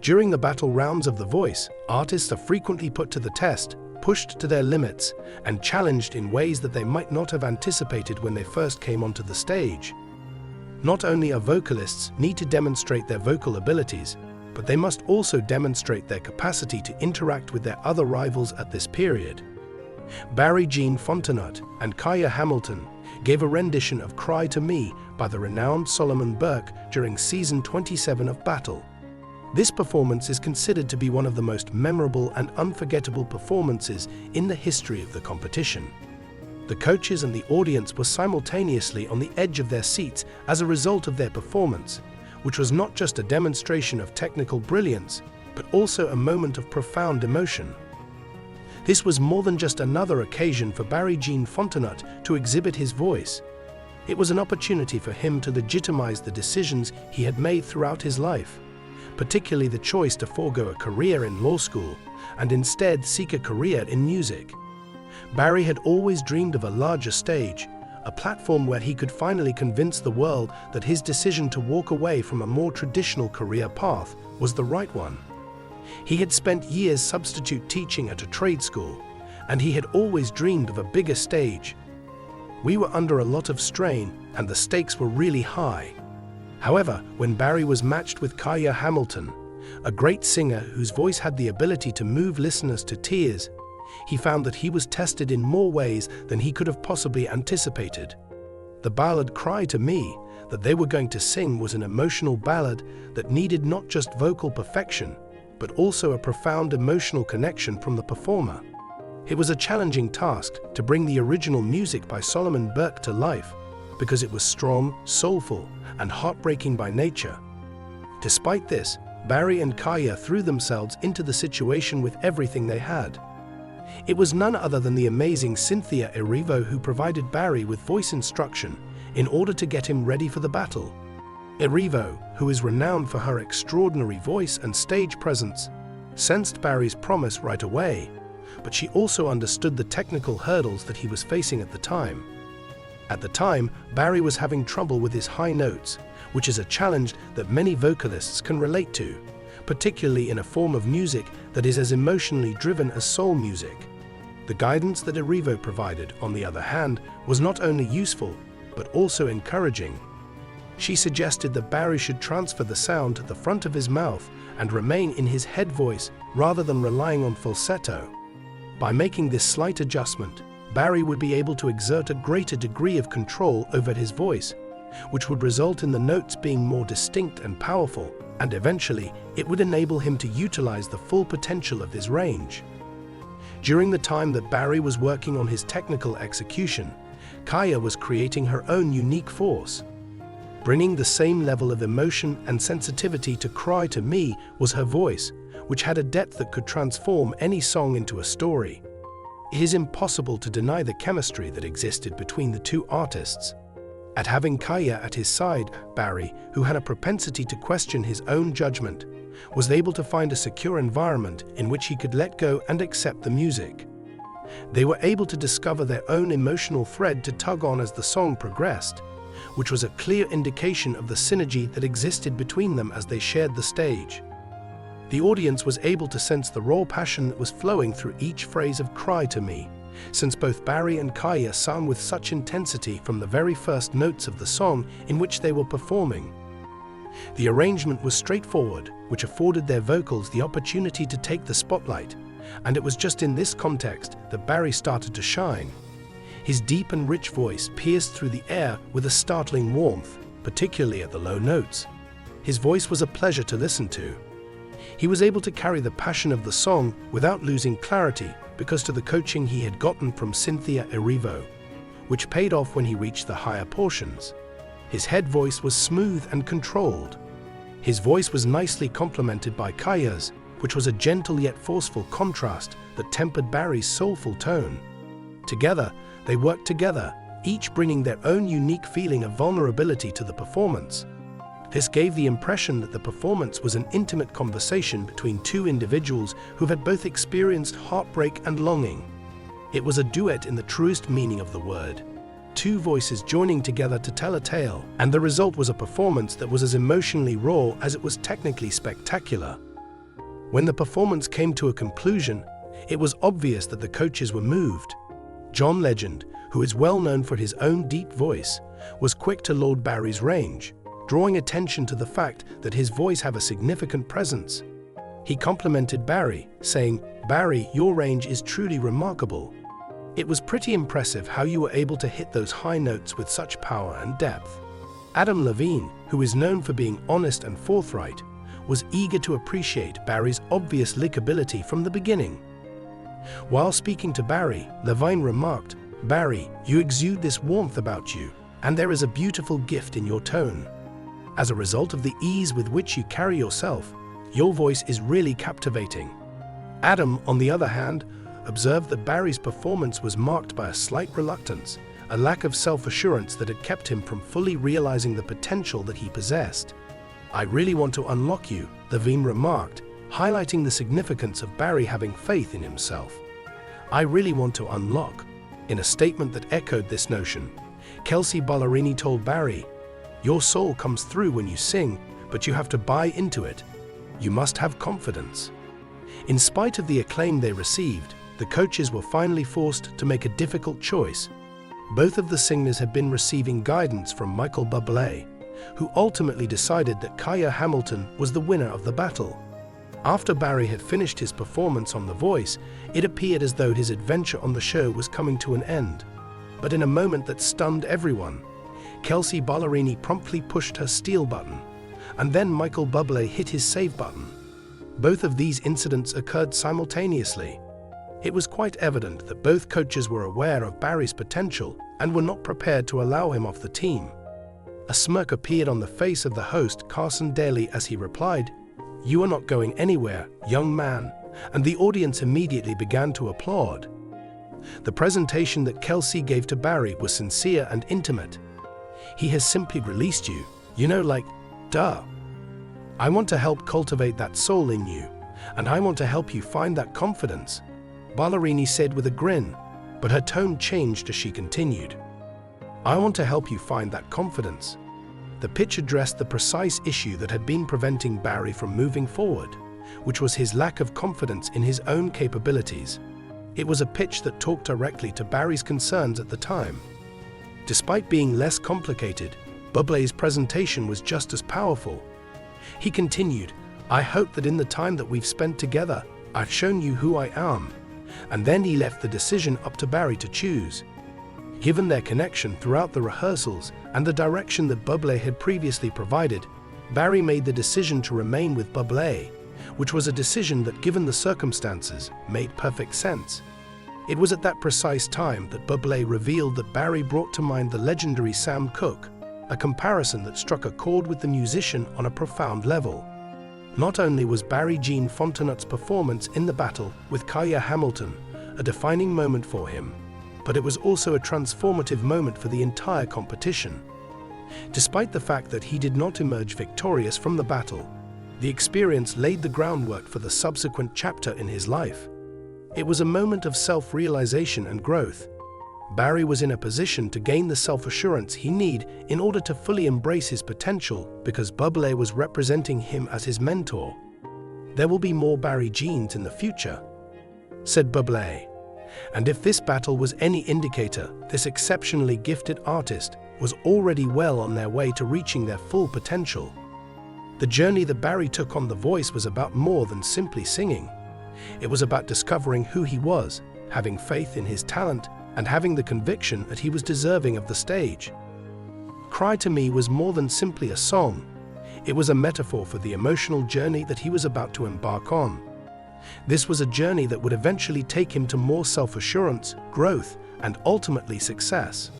During the battle rounds of The Voice, artists are frequently put to the test, pushed to their limits, and challenged in ways that they might not have anticipated when they first came onto the stage. Not only are vocalists need to demonstrate their vocal abilities, but they must also demonstrate their capacity to interact with their other rivals at this period. Barry Jean Fontenot and Kaiya Hamilton gave a rendition of Cry to Me by the renowned Solomon Burke during season 27 of Battle. This performance is considered to be one of the most memorable and unforgettable performances in the history of the competition. The coaches and the audience were simultaneously on the edge of their seats as a result of their performance, which was not just a demonstration of technical brilliance, but also a moment of profound emotion. This was more than just another occasion for Barry Jean Fontenot to exhibit his voice. It was an opportunity for him to legitimize the decisions he had made throughout his life, particularly the choice to forego a career in law school and instead seek a career in music. Barry had always dreamed of a larger stage, a platform where he could finally convince the world that his decision to walk away from a more traditional career path was the right one. He had spent years substitute teaching at a trade school, and he had always dreamed of a bigger stage. We were under a lot of strain, and the stakes were really high. However, when Barry was matched with Kaiya Hamilton, a great singer whose voice had the ability to move listeners to tears, he found that he was tested in more ways than he could have possibly anticipated. The ballad Cry to Me that they were going to sing was an emotional ballad that needed not just vocal perfection, but also a profound emotional connection from the performer. It was a challenging task to bring the original music by Solomon Burke to life, because it was strong, soulful, and heartbreaking by nature. Despite this, Barry and Kaiya threw themselves into the situation with everything they had. It was none other than the amazing Cynthia Erivo who provided Barry with voice instruction in order to get him ready for the battle. Erivo, who is renowned for her extraordinary voice and stage presence, sensed Barry's promise right away, but she also understood the technical hurdles that he was facing at the time. At the time, Barry was having trouble with his high notes, which is a challenge that many vocalists can relate to, particularly in a form of music that is as emotionally driven as soul music. The guidance that Erivo provided, on the other hand, was not only useful, but also encouraging. She suggested that Barry should transfer the sound to the front of his mouth and remain in his head voice rather than relying on falsetto. By making this slight adjustment, Barry would be able to exert a greater degree of control over his voice, which would result in the notes being more distinct and powerful, and eventually it would enable him to utilize the full potential of his range. During the time that Barry was working on his technical execution, Kaiya was creating her own unique force. Bringing the same level of emotion and sensitivity to Cry to Me was her voice, which had a depth that could transform any song into a story. It is impossible to deny the chemistry that existed between the two artists. At having Kaiya at his side, Barry, who had a propensity to question his own judgment, was able to find a secure environment in which he could let go and accept the music. They were able to discover their own emotional thread to tug on as the song progressed, which was a clear indication of the synergy that existed between them as they shared the stage. The audience was able to sense the raw passion that was flowing through each phrase of Cry to Me, since both Barry and Kaiya sang with such intensity from the very first notes of the song in which they were performing. The arrangement was straightforward, which afforded their vocals the opportunity to take the spotlight, and it was just in this context that Barry started to shine. His deep and rich voice pierced through the air with a startling warmth, particularly at the low notes. His voice was a pleasure to listen to. He was able to carry the passion of the song without losing clarity because of the coaching he had gotten from Cynthia Erivo, which paid off when he reached the higher portions. His head voice was smooth and controlled. His voice was nicely complemented by Kaiya's, which was a gentle yet forceful contrast that tempered Barry's soulful tone. Together, they worked together, each bringing their own unique feeling of vulnerability to the performance. This gave the impression that the performance was an intimate conversation between two individuals who had both experienced heartbreak and longing. It was a duet in the truest meaning of the word. Two voices joining together to tell a tale, and the result was a performance that was as emotionally raw as it was technically spectacular. When the performance came to a conclusion, it was obvious that the coaches were moved. John Legend, who is well known for his own deep voice, was quick to laud Barry's range, drawing attention to the fact that his voice had a significant presence. He complimented Barry, saying, "Barry, your range is truly remarkable. It was pretty impressive how you were able to hit those high notes with such power and depth." Adam Levine, who is known for being honest and forthright, was eager to appreciate Barry's obvious lickability from the beginning. While speaking to Barry, Levine remarked, "Barry, you exude this warmth about you, and there is a beautiful gift in your tone. As a result of the ease with which you carry yourself, your voice is really captivating." Adam, on the other hand, observed that Barry's performance was marked by a slight reluctance, a lack of self-assurance that had kept him from fully realizing the potential that he possessed. "I really want to unlock you," Levine remarked, highlighting the significance of Barry having faith in himself. "I really want to unlock." In a statement that echoed this notion, Kelsey Ballerini told Barry, "Your soul comes through when you sing, but you have to buy into it. You must have confidence." In spite of the acclaim they received, the coaches were finally forced to make a difficult choice. Both of the singers had been receiving guidance from Michael Bublé, who ultimately decided that Kaiya Hamilton was the winner of the battle. After Barry had finished his performance on The Voice, it appeared as though his adventure on the show was coming to an end. But in a moment that stunned everyone, Kelsey Ballerini promptly pushed her steal button, and then Michael Bublé hit his save button. Both of these incidents occurred simultaneously. It was quite evident that both coaches were aware of Barry's potential and were not prepared to allow him off the team. A smirk appeared on the face of the host, Carson Daly, as he replied, "You are not going anywhere, young man," and the audience immediately began to applaud. The presentation that Kelsey gave to Barry was sincere and intimate. "He has simply released you, like, duh. I want to help cultivate that soul in you, and I want to help you find that confidence," Ballerini said with a grin, but her tone changed as she continued. "I want to help you find that confidence." The pitch addressed the precise issue that had been preventing Barry from moving forward, which was his lack of confidence in his own capabilities. It was a pitch that talked directly to Barry's concerns at the time. Despite being less complicated, Bublé's presentation was just as powerful. He continued, "I hope that in the time that we've spent together, I've shown you who I am." And then he left the decision up to Barry to choose. Given their connection throughout the rehearsals and the direction that Bublé had previously provided, Barry made the decision to remain with Bublé, which was a decision that, given the circumstances, made perfect sense. It was at that precise time that Bublé revealed that Barry brought to mind the legendary Sam Cooke, a comparison that struck a chord with the musician on a profound level. Not only was Barry Jean Fontenot's performance in the battle with Kaiya Hamilton a defining moment for him, but it was also a transformative moment for the entire competition. Despite the fact that he did not emerge victorious from the battle, the experience laid the groundwork for the subsequent chapter in his life. It was a moment of self-realization and growth. Barry was in a position to gain the self-assurance he needed in order to fully embrace his potential because Bublé was representing him as his mentor. "There will be more Barry Jeans in the future," said Bublé. And if this battle was any indicator, this exceptionally gifted artist was already well on their way to reaching their full potential. The journey that Barry took on The Voice was about more than simply singing. It was about discovering who he was, having faith in his talent, and having the conviction that he was deserving of the stage. Cry to Me was more than simply a song. It was a metaphor for the emotional journey that he was about to embark on. This was a journey that would eventually take him to more self-assurance, growth, and ultimately success.